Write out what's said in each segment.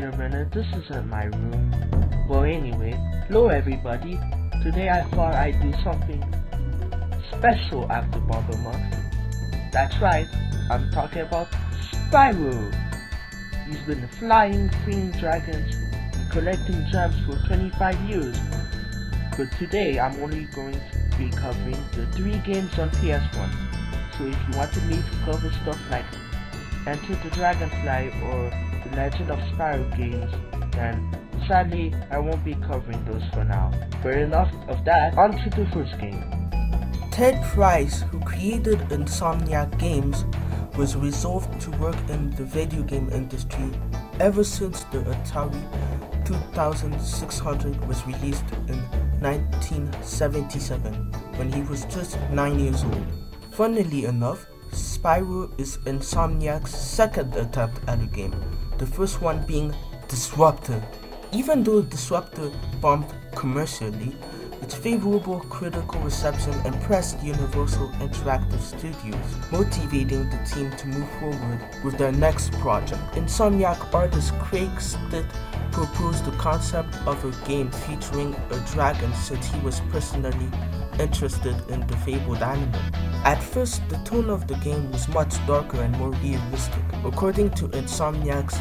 wait a minute, this isn't my room. Well anyway, hello everybody. Today I thought I'd do something special after Barber Month. That's right, I'm talking about Spyro. He's been flying, freeing dragons, and collecting gems for 25 years. But today I'm only going to be covering the 3 games on PS1. So if you wanted me to cover stuff like Enter the Dragonfly or the Legend of Spyro games, then sadly I won't be covering those for now. But enough of that, on to the first game. Ted Price, who created Insomniac Games, was resolved to work in the video game industry ever since the Atari 2600 was released in 1977, when he was just 9 years old. Funnily enough, Spyro is Insomniac's second attempt at a game, the first one being Disruptor. Even though Disruptor bombed commercially, its favorable critical reception impressed Universal Interactive Studios, motivating the team to move forward with their next project. Insomniac artist Craig Stitt proposed the concept of a game featuring a dragon since he was personally interested in the fabled animal. At first, the tone of the game was much darker and more realistic. According to Insomniac's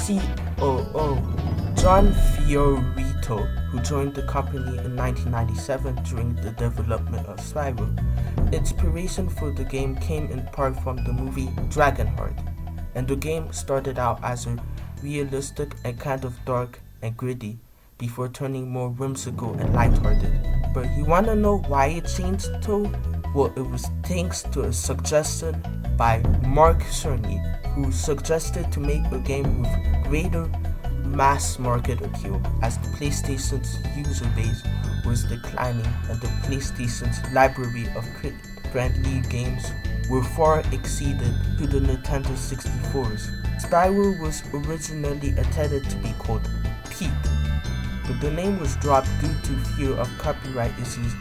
COO, John Fiorito, who joined the company in 1997 during the development of Spyro, inspiration for the game came in part from the movie Dragonheart, and the game started out as a realistic and kind of dark and gritty, before turning more whimsical and lighthearted. But you wanna know why it changed though? Well, it was thanks to a suggestion by Marc, who suggested to make a game with greater mass market appeal, as the PlayStation's user base was declining and the PlayStation's library of friendly games were far exceeded to the Nintendo 64's. Spyro was originally intended to be called Pete, but the name was dropped due to fear of copyright issues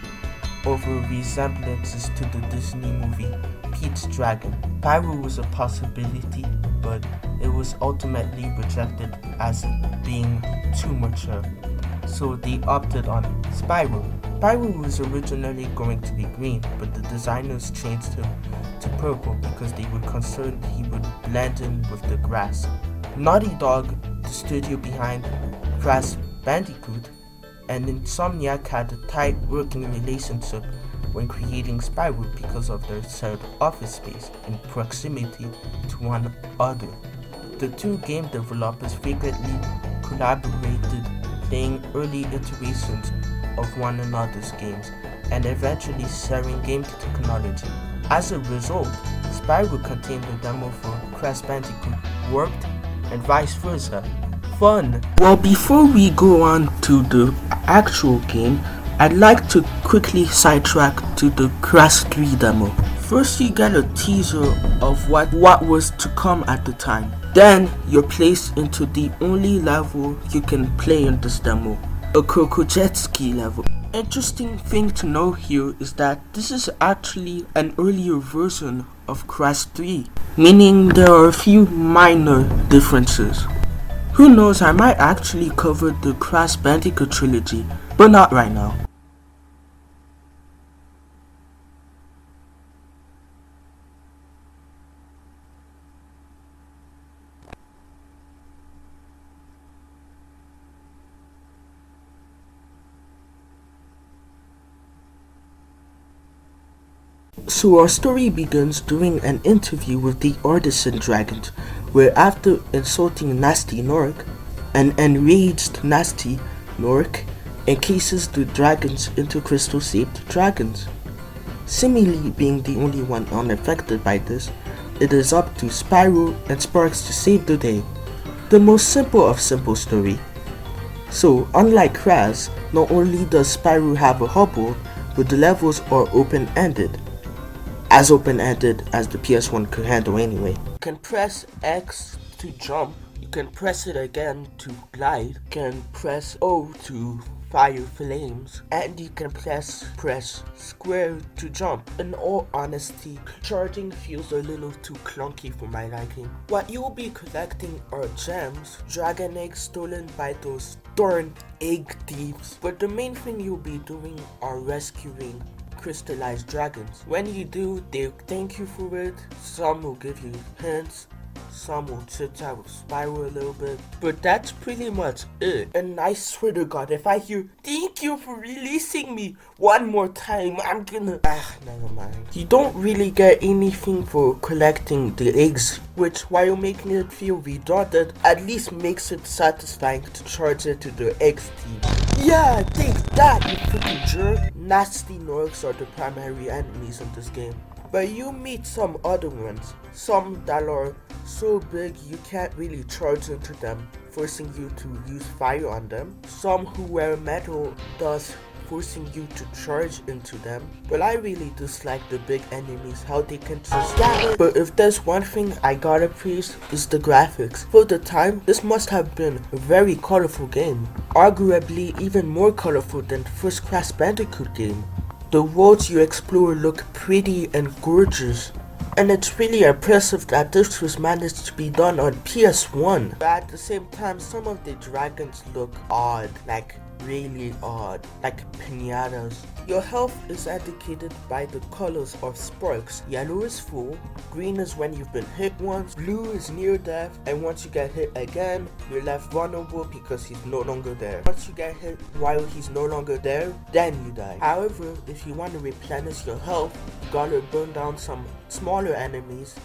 over resemblances to the Disney movie Pete's Dragon. Spyro was a possibility, but it was ultimately rejected as being too mature, so they opted on Spyro. Spyro was originally going to be green, but the designers changed him to purple because they were concerned he would blend in with the grass. Naughty Dog, the studio behind Crash Bandicoot, and Insomniac had a tight working relationship when creating Spyro because of their shared office space and proximity to one another. The two game developers frequently collaborated, playing early iterations of one another's games and eventually sharing game technology. As a result, Spyro contained a demo for Crash Bandicoot Warped and vice versa. Fun! Well, before we go on to the actual game, I'd like to quickly sidetrack to the Crash 3 demo. First you get a teaser of what was to come at the time. Then you're placed into the only level you can play in this demo, a Krokojetski level. Interesting thing to know here is that this is actually an earlier version of Crash 3, meaning there are a few minor differences. Who knows, I might actually cover the Crash Bandicoot trilogy, but not right now. So our story begins during an interview with the Artisan Dragons, where after insulting Nasty Nork, an enraged Nasty Nork encases the dragons into crystal-shaped dragons. Seemingly being the only one unaffected by this, it is up to Spyro and Sparks to save the day. The most simple of simple story. So, unlike Crash, not only does Spyro have a hub world, but the levels are open-ended. As open-ended as the PS1 could handle anyway. You can press X to jump, you can press it again to glide, you can press O to fire flames, and you can press square to jump. In all honesty, charging feels a little too clunky for my liking. What you'll be collecting are gems, dragon eggs stolen by those darn egg thieves, but the main thing you'll be doing are rescuing crystallized dragons. When you do, they'll thank you for it. Some will give you hints, some will chit chat with Spyro a little bit, but that's pretty much it. And I swear to God, if I hear "thank you for releasing me" one more time, I'm gonna never mind. You don't really get anything for collecting the eggs, which, while making it feel redundant, at least makes it satisfying to charge it to the eggs team. Yeah, take that, you freaking jerk. Nasty Norks are the primary enemies in this game, but you meet some other ones, some that are so big you can't really charge into them, forcing you to use fire on them. Some who wear metal, thus forcing you to charge into them. But I really dislike the big enemies, how they can just damage. But if there's one thing I gotta praise, is the graphics. For the time, this must have been a very colorful game, arguably even more colorful than the first Crash Bandicoot game. The worlds you explore look pretty and gorgeous, and it's really impressive that this was managed to be done on PS1. But at the same time, some of the dragons look odd, like really odd, like piñatas. Your health is indicated by the colors of sparks. Yellow is full, green is when you've been hit once, blue is near death, and once you get hit again, you're left vulnerable because he's no longer there. Once you get hit while he's no longer there, then you die. However, if you want to replenish your health, you gotta burn down some smaller enemies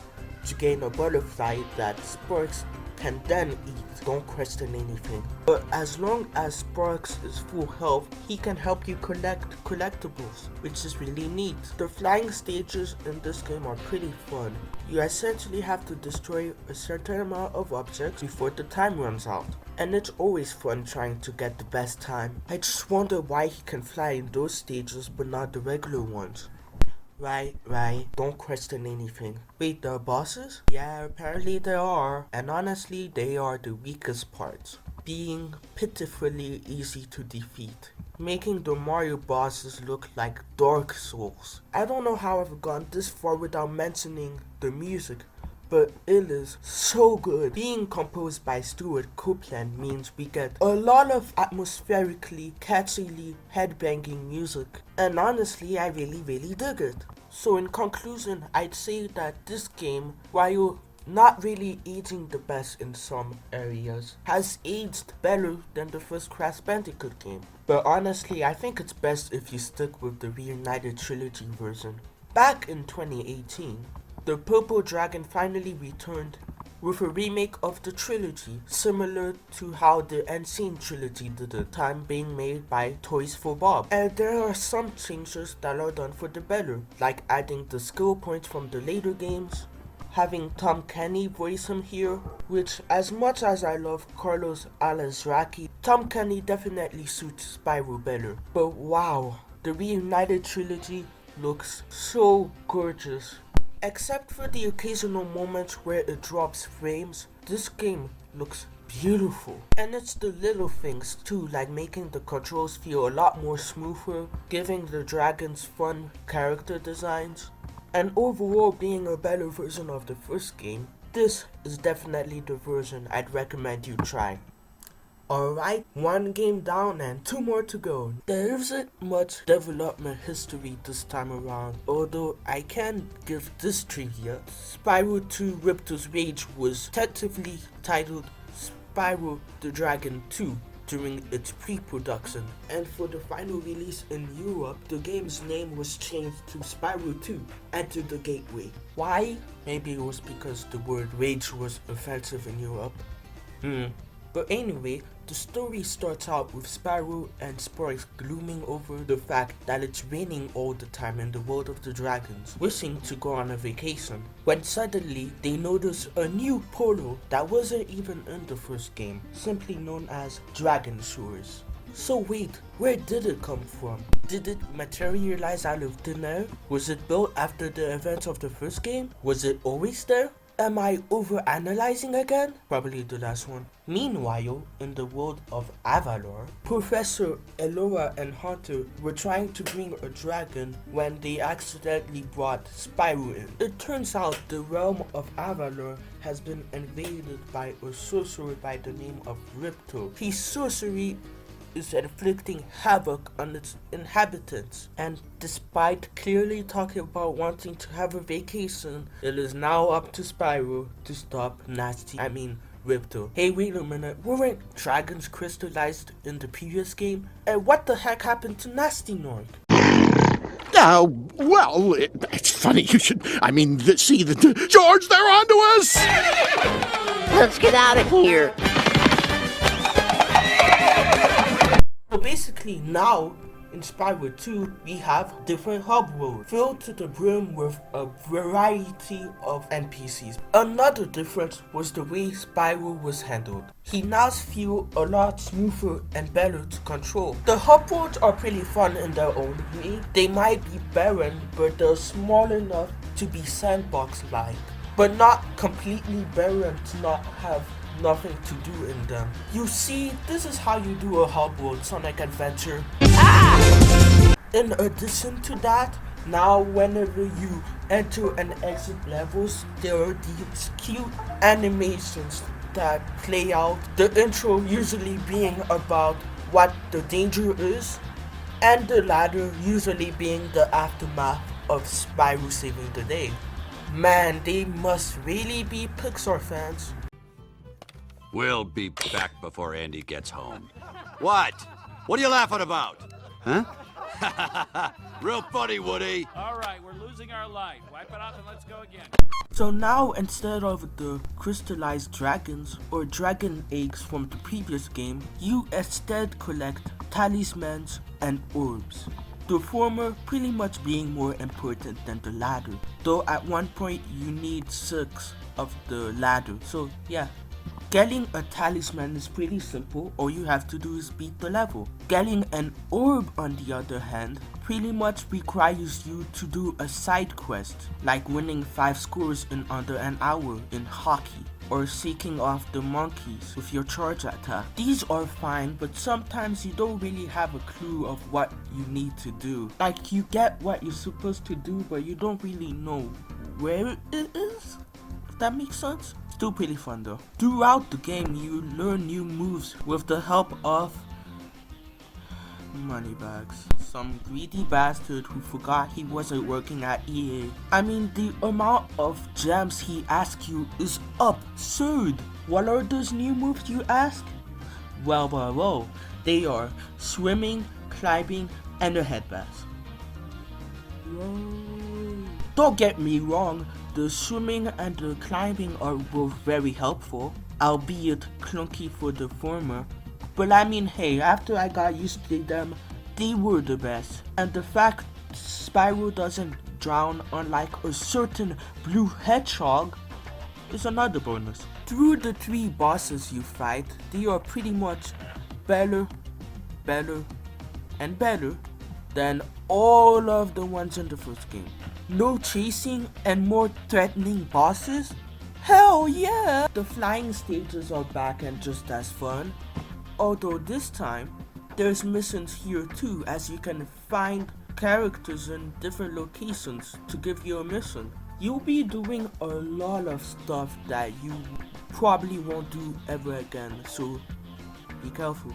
to gain a butterfly that sparks can then eat. Don't question anything. But as long as Sparks is full health, he can help you collect collectibles, which is really neat. The flying stages in this game are pretty fun. You essentially have to destroy a certain amount of objects before the time runs out, and it's always fun trying to get the best time. I just wonder why he can fly in those stages but not the regular ones. Right, don't question anything. Wait, there are bosses? Yeah, apparently there are, and honestly, they are the weakest parts, being pitifully easy to defeat, making the Mario bosses look like Dark Souls. I don't know how I've gone this far without mentioning the music, but it is so good. Being composed by Stuart Copeland means we get a lot of atmospherically, catchily headbanging music, and honestly I really dig it. So in conclusion, I'd say that this game, while not really aging the best in some areas, has aged better than the first Crash Bandicoot game. But honestly, I think it's best if you stick with the reunited Trilogy version. Back in 2018, the Purple Dragon finally returned with a remake of the trilogy, similar to how the Unseen trilogy did at the time, being made by Toys for Bob. And there are some changes that are done for the better, like adding the skill points from the later games, having Tom Kenny voice him here, which, as much as I love Carlos Alazraqui, Tom Kenny definitely suits Spyro better. But wow, the reunited trilogy looks so gorgeous. Except for the occasional moments where it drops frames, this game looks beautiful. And it's the little things too, like making the controls feel a lot more smoother, giving the dragons fun character designs, and overall being a better version of the first game. This is definitely the version I'd recommend you try. Alright, one game down and 2 more to go. There isn't much development history this time around, although I can give this trivia. Spyro 2 Ripto's Rage was tentatively titled Spyro the Dragon 2 during its pre-production, and for the final release in Europe, the game's name was changed to Spyro 2 Enter the Gateway. Why? Maybe it was because the word rage was offensive in Europe. But anyway, the story starts out with Spyro and Sparks glooming over the fact that it's raining all the time in the world of the dragons, wishing to go on a vacation, when suddenly they notice a new portal that wasn't even in the first game, simply known as Dragon Shores. So wait, where did it come from? Did it materialize out of thin air? Was it built after the events of the first game? Was it always there? Am I overanalyzing again? Probably the last one. Meanwhile, in the world of Avalor, Professor Elora and Hunter were trying to bring a dragon when they accidentally brought Spyro in. It turns out the realm of Avalor has been invaded by a sorcerer by the name of Ripto. His sorcery is inflicting havoc on its inhabitants, and despite clearly talking about wanting to have a vacation, it is now up to Spyro to stop Ripto. Hey, wait a minute, weren't dragons crystallized in the previous game? And what the heck happened to Nasty Nork? Well, it's funny you should, see the George, they're onto us! Let's get out of here. So basically now, in Spyro 2, we have different hub worlds filled to the brim with a variety of NPCs. Another difference was the way Spyro was handled. He now feels a lot smoother and better to control. The hub worlds are pretty fun in their own way. They might be barren, but they're small enough to be sandbox-like, but not completely barren to not have nothing to do in them. You see, this is how you do a hub world Sonic Adventure. In addition to that, now whenever you enter and exit levels, there are these cute animations that play out. The intro usually being about what the danger is, and the latter usually being the aftermath of Spyro saving the day. Man, they must really be Pixar fans. We'll be back before Andy gets home. What? What are you laughing about? Huh? Real funny, Woody. All right, we're losing our light. Wipe it off and let's go again. So now, instead of the crystallized dragons or dragon eggs from the previous game, you instead collect talismans and orbs. The former pretty much being more important than the latter, though at one point you need 6 of the latter. So yeah. Getting a talisman is pretty simple. All you have to do is beat the level. Getting an orb, on the other hand, pretty much requires you to do a side quest, like winning 5 scores in under an hour in hockey, or seeking off the monkeys with your charge attack. These are fine, but sometimes you don't really have a clue of what you need to do. Like, you get what you're supposed to do, but you don't really know where it is, if that makes sense. Still pretty fun though. Throughout the game, you learn new moves with the help of Moneybags, some greedy bastard who forgot he wasn't working at EA. The amount of gems he asks you is absurd. What are those new moves, you ask? Well, they are swimming, climbing, and a headbath. Don't get me wrong, the swimming and the climbing are both very helpful, albeit clunky for the former. But hey, after I got used to them, they were the best. And the fact Spyro doesn't drown, unlike a certain blue hedgehog, is another bonus. Through the 3 bosses you fight, they are pretty much better, and better than all of the ones in the first game. No chasing and more threatening bosses? Hell yeah! The flying stages are back and just as fun. Although this time, there's missions here too, as you can find characters in different locations to give you a mission. You'll be doing a lot of stuff that you probably won't do ever again, so be careful.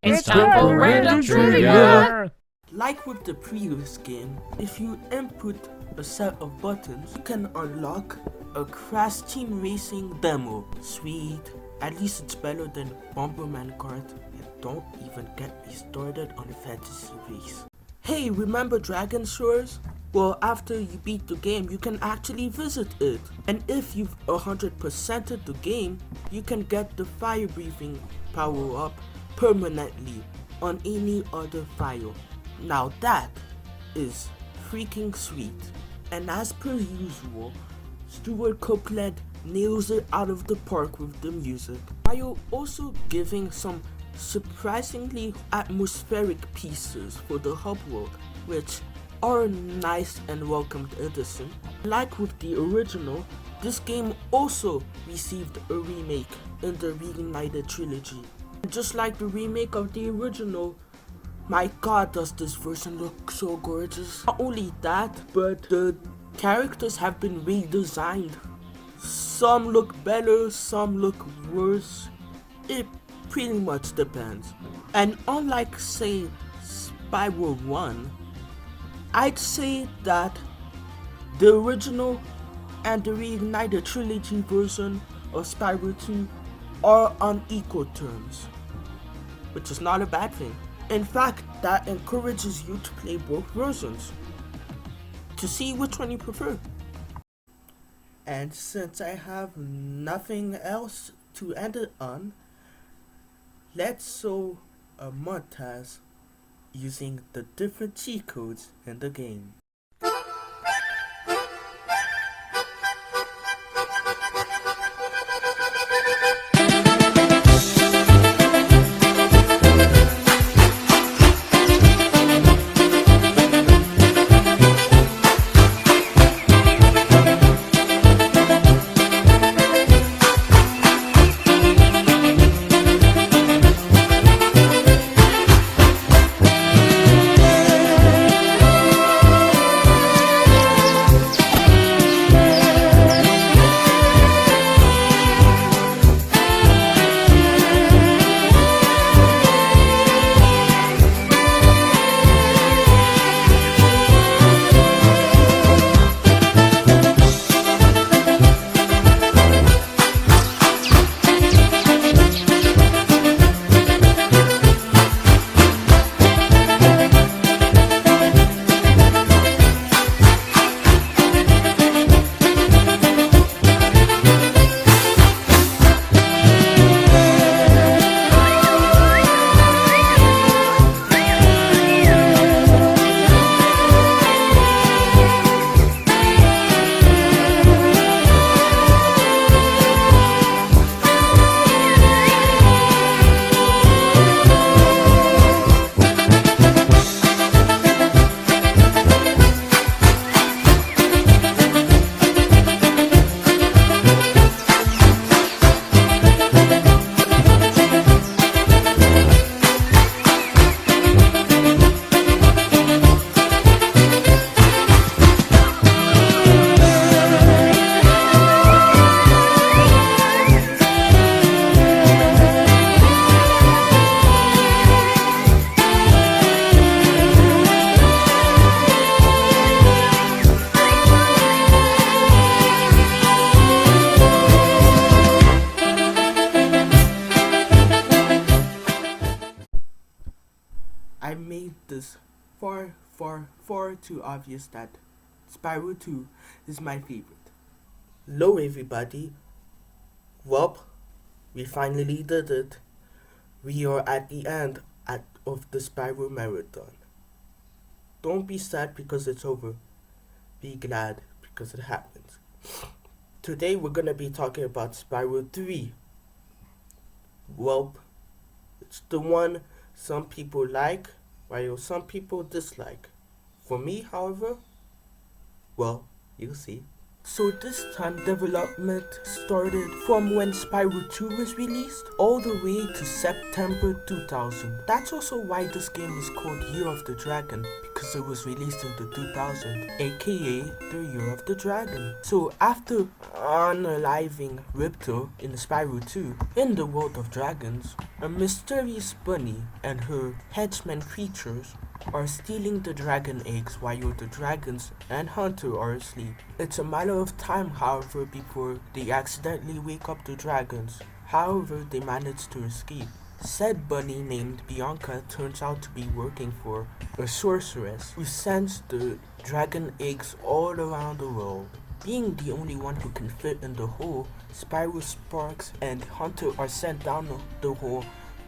It's time for random trivia! Like with the previous game, if you input a set of buttons, you can unlock a Crash Team Racing demo. Sweet. At least it's better than Bomberman Kart. And don't even get me started on Fantasy Race. Hey, remember Dragon Shores? Well, after you beat the game, you can actually visit it. And if you've 100%ed the game, you can get the fire breathing power up permanently on any other file. Now that is freaking sweet. And as per usual, Stuart Copeland nails it out of the park with the music, while also giving some surprisingly atmospheric pieces for the hub world, which are a nice and welcomed addition. Like with the original, This game also received a remake in the Reignited Trilogy. Just like the remake of the original, my god, does this version look so gorgeous. Not only that, but the characters have been redesigned. Some look better, some look worse. It pretty much depends. And unlike, say, Spyro 1, I'd say that the original and the Reignited Trilogy version of Spyro 2 are on equal terms, which is not a bad thing. In fact, that encourages you to play both versions to see which one you prefer. And since I have nothing else to end it on, let's show a montage using the different cheat codes in the game. I made this far too obvious that Spyro 2 is my favorite. Hello everybody. Well, we finally did it. We are at the end of the Spyro marathon. Don't be sad because it's over. Be glad because it happens. Today we're gonna be talking about Spyro 3. Well, it's the one some people like, while some people dislike. For me, however, well, you'll see. So this time development started from when Spyro 2 was released all the way to September 2000. That's also why this game is called Year of the Dragon, because it was released in the 2000, aka the Year of the Dragon. So after unaliving Ripto in Spyro 2, in the world of dragons, a mysterious bunny and her henchmen creatures are stealing the dragon eggs while the dragons and Hunter are asleep. It's a matter of time, however, before they accidentally wake up the dragons. However, they manage to escape. Said bunny named Bianca turns out to be working for a sorceress who sends the dragon eggs all around the world. Being the only one who can fit in the hole, Spyro, Sparks, and Hunter are sent down the hole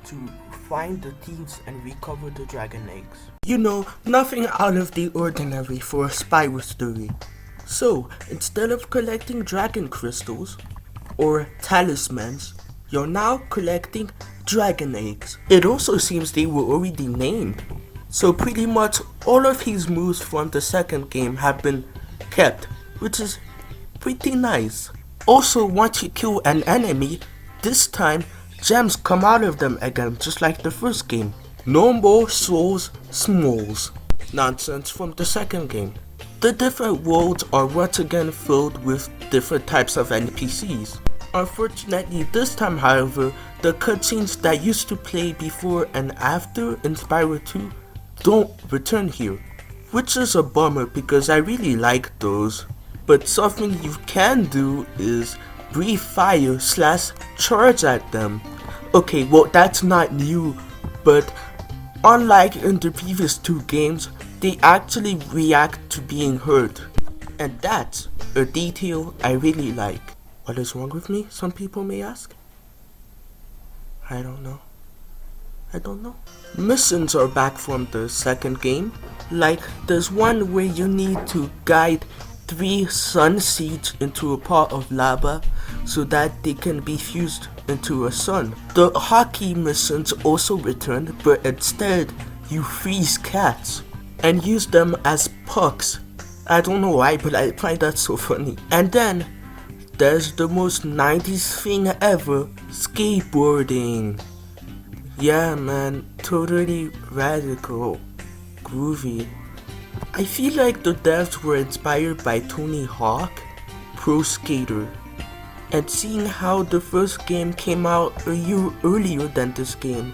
to find the thieves and recover the dragon eggs. You know, nothing out of the ordinary for a Spyro story. So, instead of collecting dragon crystals, or talismans, you're now collecting dragon eggs. It also seems they were already named. So pretty much all of his moves from the second game have been kept, which is pretty nice. Also, once you kill an enemy, this time gems come out of them again, just like the first game. No more souls, smalls. Nonsense from the second game. The different worlds are once again filled with different types of NPCs. Unfortunately, this time however, the cutscenes that used to play before and after in Spyro 2 don't return here. Which is a bummer because I really like those. But something you can do is breathe fire / charge at them. Okay, well that's not new, but unlike in the previous two games, they actually react to being hurt. And that's a detail I really like. What is wrong with me, some people may ask? I don't know. Missions are back from the second game. Like, there's one where you need to guide 3 sun seeds into a pot of lava so that they can be fused into a sun. The hockey missions also return, but instead you freeze cats and use them as pucks. I don't know why, but I find that so funny. And then there's the most 90s thing ever, skateboarding. Yeah man, totally radical, groovy. I feel like the devs were inspired by Tony Hawk, Pro Skater, and seeing how the first game came out a year earlier than this game,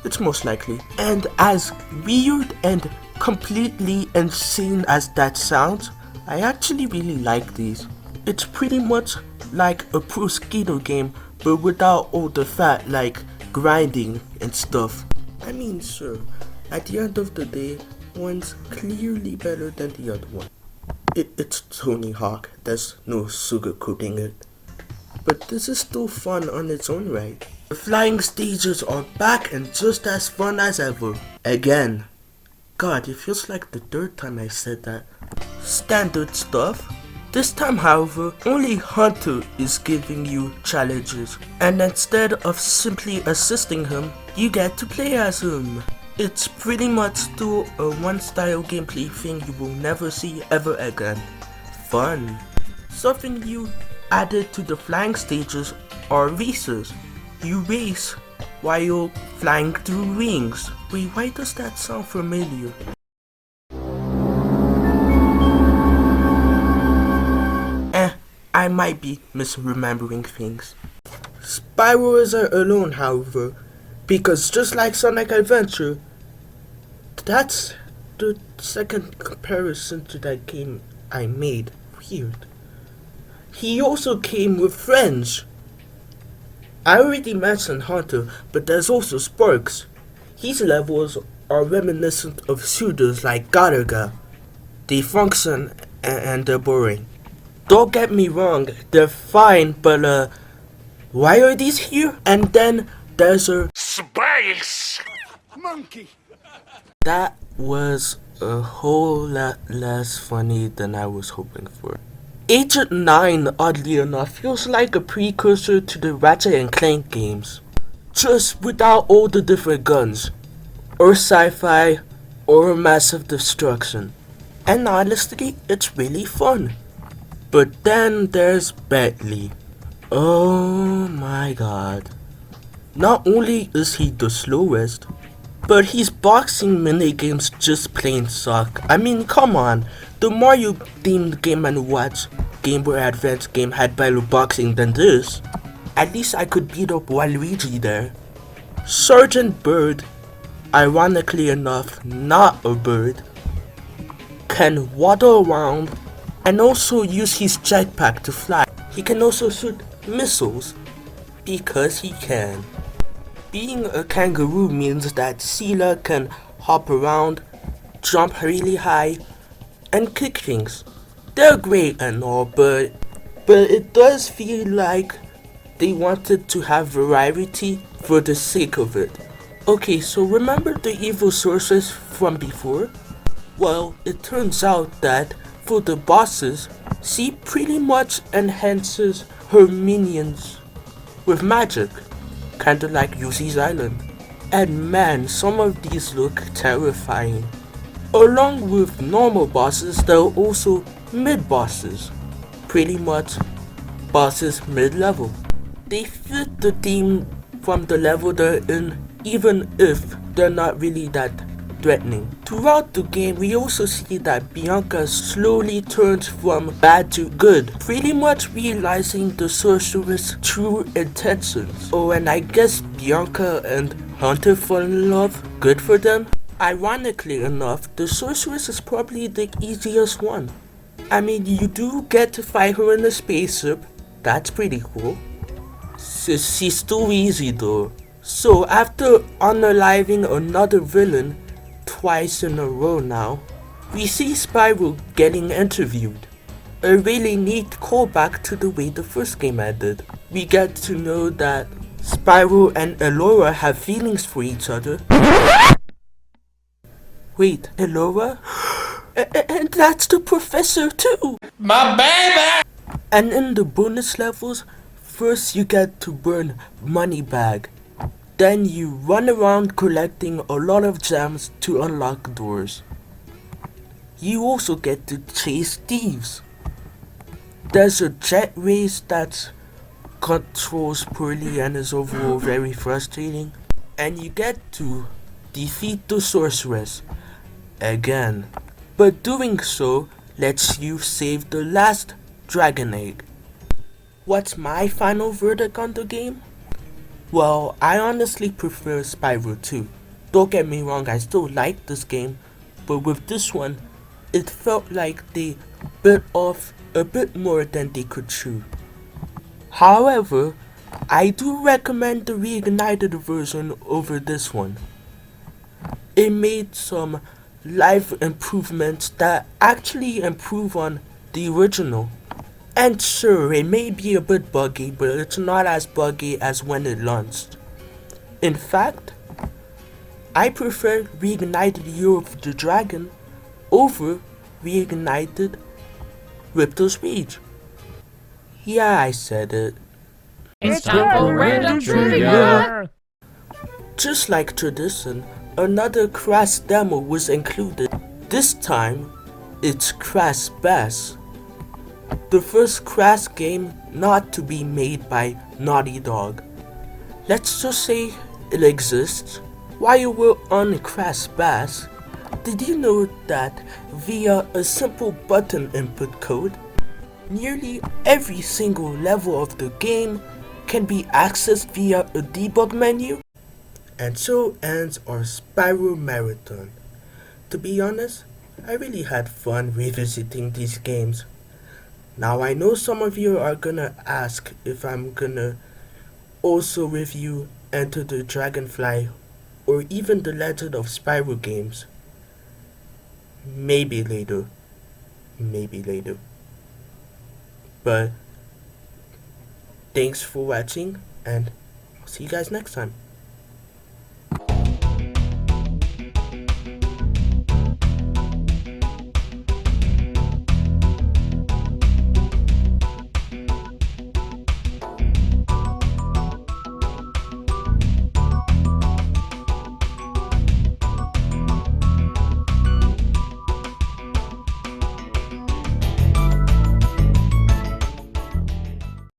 it's most likely. And as weird and completely insane as that sounds, I actually really like these. It's pretty much like a Pro Skater game, but without all the fat like grinding and stuff. I mean, sure, at the end of the day, one's clearly better than the other one. It's Tony Hawk, there's no sugarcoating it. But this is still fun on its own right. The flying stages are back and just as fun as ever. Again. God, it feels like the third time I said that. Standard stuff. This time however, only Hunter is giving you challenges, and instead of simply assisting him, you get to play as him. It's pretty much still a one-style gameplay thing you will never see ever again. Fun. Something new added to the flying stages are races. You race while flying through rings. Wait, why does that sound familiar? I might be misremembering things. Spyro isn't alone however, because just like Sonic Adventure, that's the second comparison to that game I made. Weird. He also came with friends. I already mentioned Hunter, but there's also Sparks. His levels are reminiscent of shooters like Galaga. They function and they're boring. Don't get me wrong, they're fine, but why are these here? And then there's a Space monkey. That was a whole lot less funny than I was hoping for. Agent 9, oddly enough, feels like a precursor to the Ratchet and Clank games. Just without all the different guns, or sci-fi, or massive destruction. And honestly, it's really fun. But then there's Bentley. Oh my god. Not only is he the slowest, but his boxing minigames just plain suck. I mean, come on. The Mario themed Game & Watch Game Boy Advance game had better boxing than this. At least I could beat up Waluigi there. Sergeant Bird, ironically enough not a bird, can waddle around and also use his jetpack to fly. He can also shoot missiles, because he can. Being a kangaroo means that Sela can hop around, jump really high, and kick things. They're great and all, but it does feel like they wanted to have variety for the sake of it. Okay, so remember the evil sorceress from before? Well, it turns out that for the bosses, she pretty much enhances her minions with magic, kinda like Yoshi's Island. And man, some of these look terrifying. Along with normal bosses, there are also mid-bosses, pretty much bosses mid-level. They fit the theme from the level they're in, even if they're not really that threatening. Throughout the game, we also see that Bianca slowly turns from bad to good, pretty much realizing the sorceress' true intentions. Oh, and I guess Bianca and Hunter fall in love. Good for them. Ironically enough, the sorceress is probably the easiest one. I mean, you do get to fight her in a spaceship. That's pretty cool. She's too easy though. So after unaliving another villain twice in a row now, we see Spyro getting interviewed. A really neat callback to the way the first game ended. We get to know that Spyro and Elora have feelings for each other. Wait, Elora? And that's the professor too! My baby! And in the bonus levels, first you get to burn money bag. Then you run around collecting a lot of gems to unlock doors. You also get to chase thieves. There's a jet race that controls poorly and is overall very frustrating. And you get to defeat the sorceress again. But doing so lets you save the last dragon egg. What's my final verdict on the game? Well, I honestly prefer Spyro 2. Don't get me wrong, I still like this game, but with this one, it felt like they bit off a bit more than they could chew. However, I do recommend the reignited version over this one. It made some live improvements that actually improve on the original. And sure, it may be a bit buggy, but it's not as buggy as when it launched. In fact, I prefer Reignited Year of the Dragon over Reignited Ripto's Rage. Yeah, I said it. It's time for random trivia! Just like tradition, another Crash demo was included. This time, it's Crash Bash. The first Crash game not to be made by Naughty Dog. Let's just say it exists. While you were on Crash Bash, did you know that via a simple button input code, nearly every single level of the game can be accessed via a debug menu? And so ends our Spyro marathon. To be honest, I really had fun revisiting these games. Now I know some of you are gonna ask if I'm gonna also review Enter the Dragonfly or even the Legend of Spyro games. Maybe later. But thanks for watching and I'll see you guys next time.